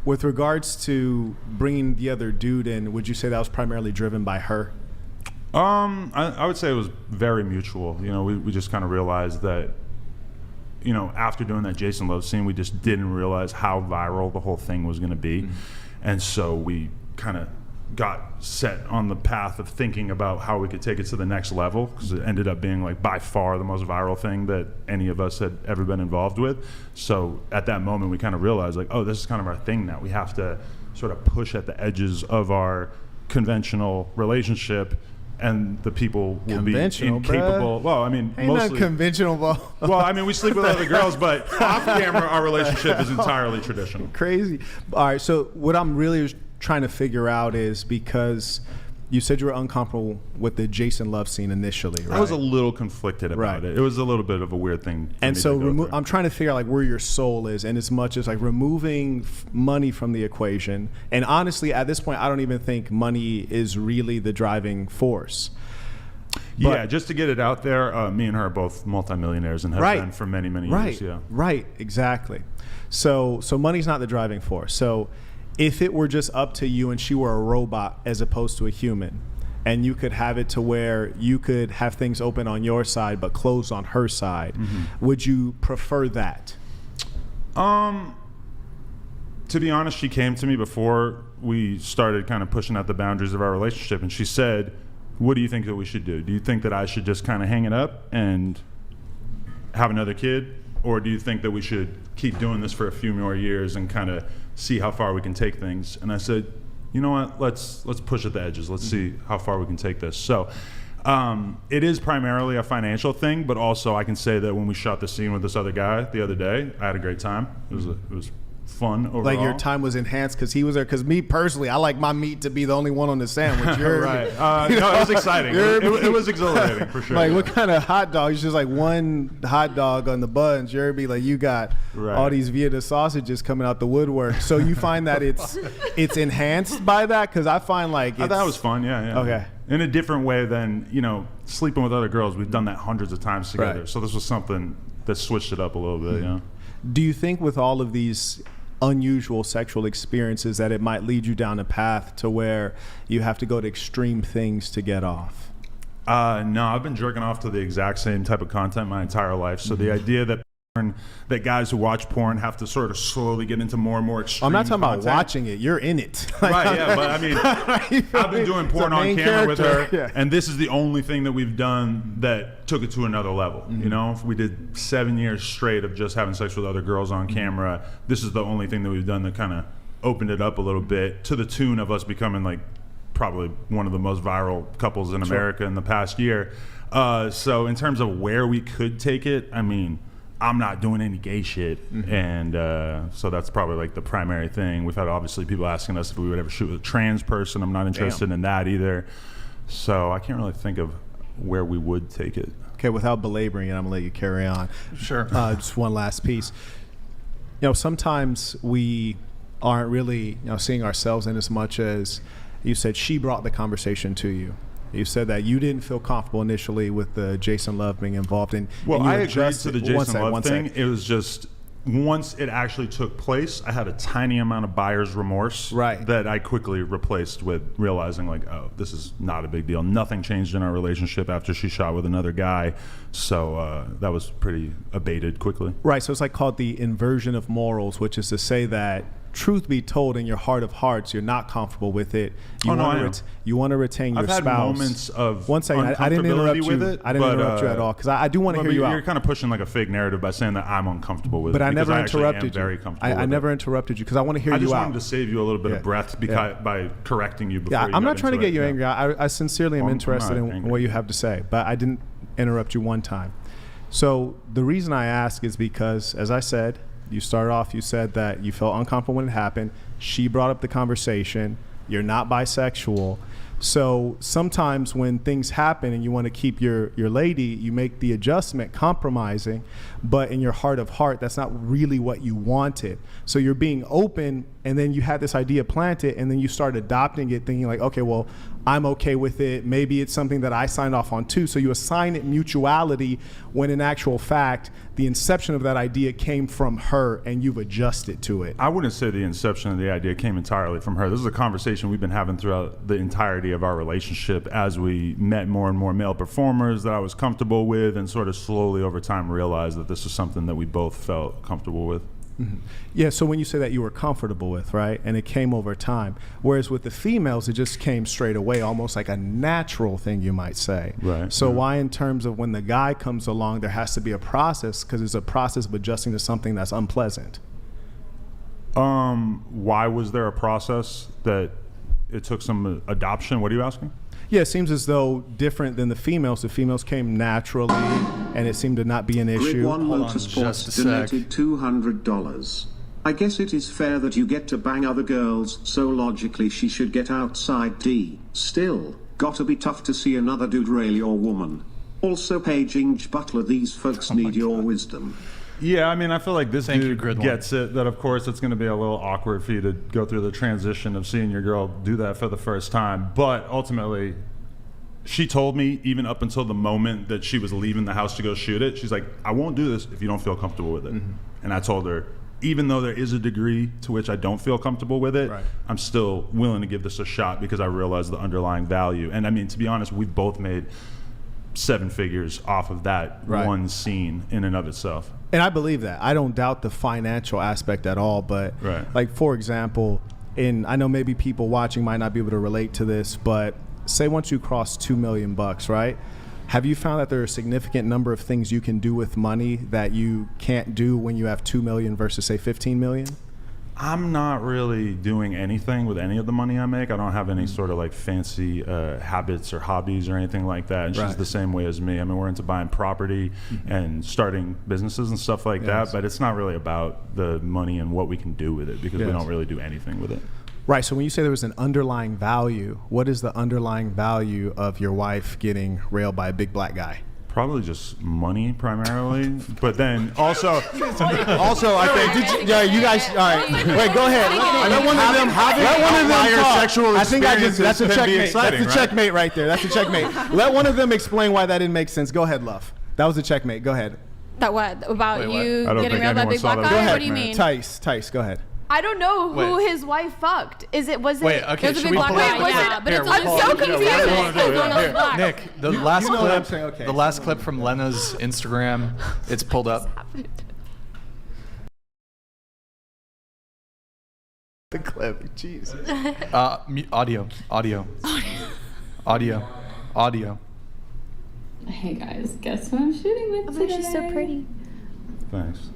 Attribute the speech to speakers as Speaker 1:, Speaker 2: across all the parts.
Speaker 1: With regards to bringing the other dude in, would you say that was primarily driven by her?
Speaker 2: I would say it was very mutual. You know, we just kind of realized that, you know, after doing that Jason Love scene, we just didn't realize how viral the whole thing was going to be. Mm-hmm. And so we kind of got set on the path of thinking about how we could take it to the next level, because it ended up being like by far the most viral thing that any of us had ever been involved with. So at that moment we kind of realized like, oh, this is kind of our thing now. We have to sort of push at the edges of our conventional relationship, and the people will be incapable.
Speaker 1: Bruh.
Speaker 2: Well, I mean,
Speaker 1: ain't
Speaker 2: mostly
Speaker 1: not conventional.
Speaker 2: Well, I mean, we sleep with other girls, but off camera our relationship is entirely traditional.
Speaker 1: Crazy. All right, so what I'm really trying to figure out is, because you said you were uncomfortable with the Jason Love scene initially, right?
Speaker 2: I was a little conflicted about it. It was a little bit of a weird thing for
Speaker 1: and
Speaker 2: me
Speaker 1: so
Speaker 2: to go through.
Speaker 1: I'm trying to figure out like where your soul is, and as much as like removing money from the equation. And honestly, at this point, I don't even think money is really the driving force.
Speaker 2: Yeah, just to get it out there, me and her are both multimillionaires and have been for many, many years. Yeah.
Speaker 1: Right, exactly. So money's not the driving force. So if it were just up to you and she were a robot as opposed to a human, and you could have it to where you could have things open on your side but closed on her side, would you prefer that?
Speaker 2: To be honest, she came to me before we started kind of pushing out the boundaries of our relationship, and she said, what do you think that we should do? Do you think that I should just kind of hang it up and have another kid? Or do you think that we should keep doing this for a few more years and kind of see how far we can take things? And I said, you know what, let's push at the edges. Let's see how far we can take this. So it is primarily a financial thing, but also I can say that when we shot the scene with this other guy the other day, I had a great time. It was fun overall.
Speaker 1: Like your time was enhanced because he was there. Because me personally, I like my meat to be the only one on the sandwich.
Speaker 2: Right. No, it was exciting. It was exhilarating for sure.
Speaker 1: Like what kind of hot dog? It's just like one hot dog on the buns. You're be like, you got all these Vieta sausages coming out the woodwork. So you find that it's enhanced by that? Because I find like
Speaker 2: I thought it was fun. Yeah.
Speaker 1: Okay.
Speaker 2: In a different way than, you know, sleeping with other girls. We've done that hundreds of times together. Right. So this was something that switched it up a little bit. Yeah.
Speaker 1: Do you think with all of these unusual sexual experiences that it might lead you down a path to where you have to go to extreme things to get off?
Speaker 2: No, I've been jerking off to the exact same type of content my entire life. So the idea that guys who watch porn have to sort of slowly get into more and more extreme
Speaker 1: I'm not talking
Speaker 2: content.
Speaker 1: about watching it. You're in it.
Speaker 2: Right, yeah. But I mean, I've been doing porn on camera with her, and this is the only thing that we've done that took it to another level. You know, we did 7 years straight of just having sex with other girls on camera. This is the only thing that we've done that kind of opened it up a little bit, to the tune of us becoming like probably one of the most viral couples in America in the past year. So in terms of where we could take it, I mean, I'm not doing any gay shit, and so that's probably like the primary thing. We've had obviously people asking us if we would ever shoot with a trans person. I'm not interested in that either. So I can't really think of where we would take it.
Speaker 1: Okay, without belaboring it, I'm gonna let you carry on.
Speaker 2: Sure.
Speaker 1: Just one last piece. You know, sometimes we aren't really, seeing ourselves in as much as you said she brought the conversation to you. You said that you didn't feel comfortable initially with the Jason Love being involved in.
Speaker 2: Well, I agreed to the Jason Love thing. It was just once it actually took place, I had a tiny amount of buyer's remorse that I quickly replaced with realizing like, oh, this is not a big deal. Nothing changed in our relationship after she shot with another guy. So that was pretty abated quickly. Right.
Speaker 1: So it's like called the inversion of morals, which is to say that truth be told, in your heart of hearts, you're not comfortable with it. You want to retain your spouse.
Speaker 2: I've had moments of
Speaker 1: one second, I didn't interrupt you. I didn't interrupt you at all because I do want to hear you out.
Speaker 2: You're kind of pushing like a fake narrative by saying that I'm uncomfortable with it.
Speaker 1: But I never interrupted you.
Speaker 2: Very comfortable.
Speaker 1: I never interrupted you because I want to hear you out.
Speaker 2: I just wanted to save you a little bit of breath by correcting you before.
Speaker 1: I'm not trying to get you angry. I sincerely am interested in what you have to say, but I didn't interrupt you one time. So the reason I ask is because, as I said, you started off, you said that you felt uncomfortable when it happened. She brought up the conversation. You're not bisexual. So sometimes when things happen and you want to keep your lady, you make the adjustment, compromising, but in your heart of heart, that's not really what you wanted. So you're being open and then you had this idea planted, and then you start adopting it, thinking like, okay, well, I'm okay with it. Maybe it's something that I signed off on too. So you assign it mutuality when in actual fact, the inception of that idea came from her and you've adjusted to it.
Speaker 2: I wouldn't say the inception of the idea came entirely from her. This is a conversation we've been having throughout the entirety of our relationship as we met more and more male performers that I was comfortable with, and sort of slowly over time realized that this was something that we both felt comfortable with.
Speaker 1: Mm-hmm. Yeah, so when you say that you were comfortable with, right, and it came over time, whereas with the females, it just came straight away, almost like a natural thing, you might say.
Speaker 2: Right.
Speaker 1: So why in terms of when the guy comes along, there has to be a process, because it's a process of adjusting to something that's unpleasant?
Speaker 2: Why was there a process that it took some adoption? What are you asking?
Speaker 1: Yeah, it seems as though different than the females came naturally, and it seemed to not be an issue.
Speaker 3: Grid1 Motorsports donated $200. I guess it is fair that you get to bang other girls, so logically she should get outside D. Still, gotta be tough to see another dude rail your woman. Also, Paging Butler, these folks need your wisdom.
Speaker 2: Yeah, I mean, I feel like this dude gets it, that of course it's going to be a little awkward for you to go through the transition of seeing your girl do that for the first time. But ultimately, she told me, even up until the moment that she was leaving the house to go shoot it, she's like, I won't do this if you don't feel comfortable with it. Mm-hmm. And I told her, even though there is a degree to which I don't feel comfortable with it, right, I'm still willing to give this a shot because I realize the underlying value. And I mean, to be honest, we've both made 7 figures off of that one scene in and of itself.
Speaker 1: And I believe that. I don't doubt the financial aspect at all, but like, for example, I know maybe people watching might not be able to relate to this, but say once you cross $2 million, right? Have you found that there are a significant number of things you can do with money that you can't do when you have 2 million versus say 15 million?
Speaker 2: I'm not really doing anything with any of the money I make. I don't have any sort of like fancy habits or hobbies or anything like that. And she's the same way as me. I mean, we're into buying property and starting businesses and stuff like that, but it's not really about the money and what we can do with it, because we don't really do anything with it.
Speaker 1: Right, so when you say there was an underlying value, what is the underlying value of your wife getting railed by a big black guy?
Speaker 2: Probably just money primarily, but then also I think.
Speaker 1: You guys, all right. Wait, go ahead. Let one of them talk.
Speaker 2: Sexual
Speaker 1: I think that's a checkmate.
Speaker 2: Exciting,
Speaker 1: that's a checkmate right there. That's a checkmate. Let one of them explain why that didn't make sense. Go ahead, love. That was a checkmate. Go ahead.
Speaker 4: That what? About you getting railed by big black guy?
Speaker 1: Go ahead.
Speaker 4: What do you mean?
Speaker 1: Tice, go ahead.
Speaker 4: I don't know who his wife fucked. Was it a big black guy?
Speaker 5: Yeah,
Speaker 4: but I'm so confused.
Speaker 5: Nick, the last clip from Lena's Instagram, it's pulled up.
Speaker 1: The clip, jeez.
Speaker 5: Audio.
Speaker 6: Hey guys, guess what I'm shooting with today?
Speaker 4: She's so pretty.
Speaker 2: Thanks.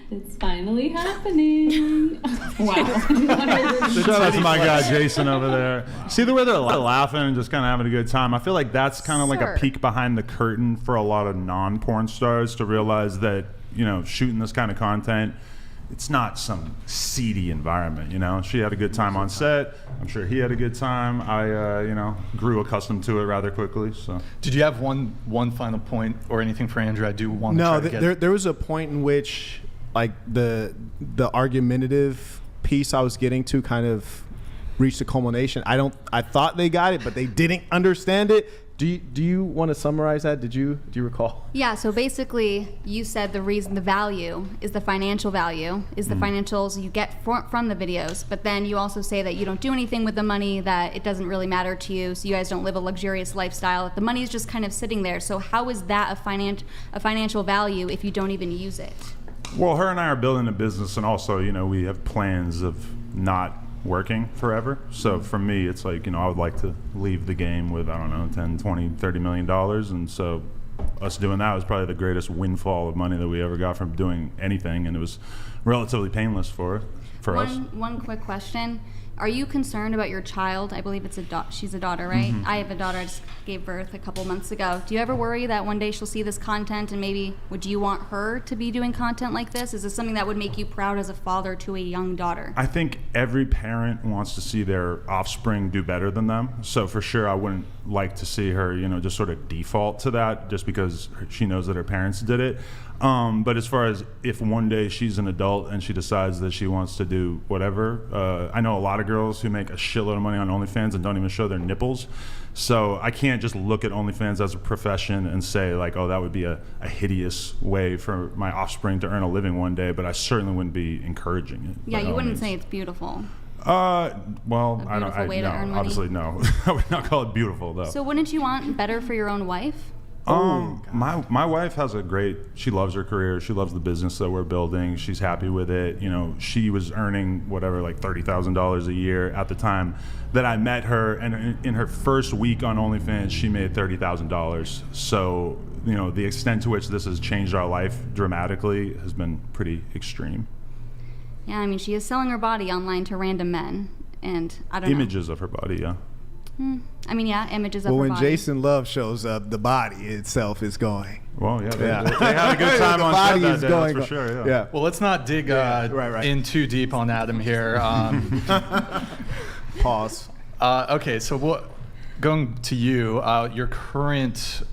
Speaker 6: It's finally happening. Wow.
Speaker 2: Shout out to my guy Jason over there. See the way they're laughing and just kind of having a good time. I feel like that's kind of like a peek behind the curtain for a lot of non-porn stars to realize that, you know, shooting this kind of content, it's not some seedy environment, you know. She had a good time on set. I'm sure he had a good time. I, grew accustomed to it rather quickly. So,
Speaker 5: did you have one final point or anything for Andrew? I do want to.
Speaker 1: No, there was a point in which, like, the argumentative piece I was getting to kind of reached a culmination. I thought they got it, but they didn't understand it. Do you want to summarize that? Do you recall?
Speaker 7: Yeah, so basically you said the reason the value is the financial value, is the financials you get from the videos, but then you also say that you don't do anything with the money, that it doesn't really matter to you, so you guys don't live a luxurious lifestyle. The money is just kind of sitting there. So how is that a financial value if you don't even use it?
Speaker 2: Well, her and I are building a business, and also, we have plans of not working forever. So for me, it's like, I would like to leave the game with, I don't know, 10, 20, $30 million. And so us doing that was probably the greatest windfall of money that we ever got from doing anything. And it was relatively painless for us.
Speaker 7: One quick question. Are you concerned about your child? I believe she's a daughter, right? Mm-hmm. I have a daughter. I just gave birth a couple months ago. Do you ever worry that one day she'll see this content and maybe would you want her to be doing content like this? Is this something that would make you proud as a father to a young daughter?
Speaker 2: I think every parent wants to see their offspring do better than them. So for sure, I wouldn't like to see her, just sort of default to that just because she knows that her parents did it. But as far as if one day she's an adult and she decides that she wants to do whatever, I know a lot of girls who make a shitload of money on OnlyFans and don't even show their nipples. So I can't just look at OnlyFans as a profession and say like, oh, that would be a hideous way for my offspring to earn a living one day, but I certainly wouldn't be encouraging it.
Speaker 7: Yeah, you wouldn't say it's beautiful.
Speaker 2: Well, I don't. Obviously, no. I would not call it beautiful, though.
Speaker 7: So, wouldn't you want better for your own wife?
Speaker 2: My wife has she loves her career. She loves the business that we're building. She's happy with it. You know, she was earning whatever, like $30,000 a year at the time that I met her. And in her first week on OnlyFans, she made $30,000. So, you know, the extent to which this has changed our life dramatically has been pretty extreme.
Speaker 7: Yeah, I mean, she is selling her body online to random men, and I don't know.
Speaker 2: Images of her body, yeah.
Speaker 7: I mean, yeah, images of her body.
Speaker 1: Well, when Jason Love shows up, the body itself is going.
Speaker 2: Well, yeah, they had a good time on set that day, that's for sure, yeah.
Speaker 5: Well, let's not dig in too deep on Adam here.
Speaker 1: Pause.
Speaker 5: Okay, so going to you, your current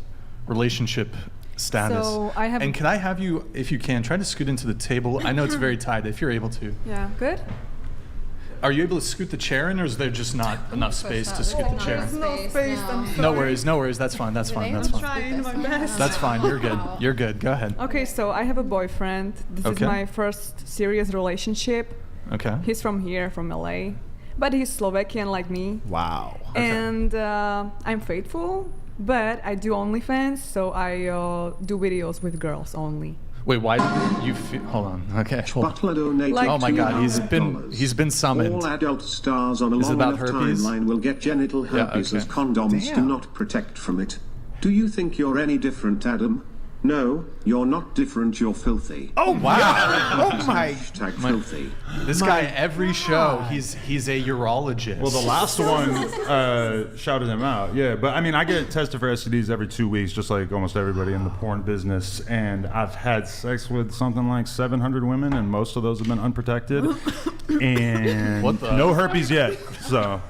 Speaker 5: relationship status.
Speaker 8: So I have.
Speaker 5: And can I have you, if you can, try to scoot into the table? I know it's very tight. If you're able to.
Speaker 8: Yeah. Good.
Speaker 5: Are you able to scoot the chair in, or is there just not enough space to scoot the chair?
Speaker 8: There's no space. I'm sorry.
Speaker 5: No worries. No worries. That's fine. That's fine. That's
Speaker 8: I'm
Speaker 5: fine.
Speaker 8: trying my best.
Speaker 5: That's fine. You're good. You're good. Go ahead.
Speaker 8: Okay, so I have a boyfriend. This is my first serious relationship.
Speaker 5: Okay.
Speaker 8: He's from here, from LA, but he's Slovakian like me.
Speaker 1: Wow.
Speaker 8: And I'm faithful, but I do OnlyFans, so I do videos with girls only.
Speaker 5: Wait, why did you hold on? Okay.
Speaker 3: Butler donated
Speaker 5: Oh my God, he's been summoned.
Speaker 3: All adult stars on a long enough timeline will get genital herpes as condoms do not protect from it. Do you think you're any different, Adam? No, you're not different, you're filthy.
Speaker 5: Oh wow!
Speaker 3: Oh my! Filthy.
Speaker 5: This guy, every show, he's a urologist.
Speaker 2: Well, the last one shouted him out. Yeah, but I mean, I get tested for STDs every 2 weeks, just like almost everybody in the porn business. And I've had sex with something like 700 women, and most of those have been unprotected. And no herpes yet. So.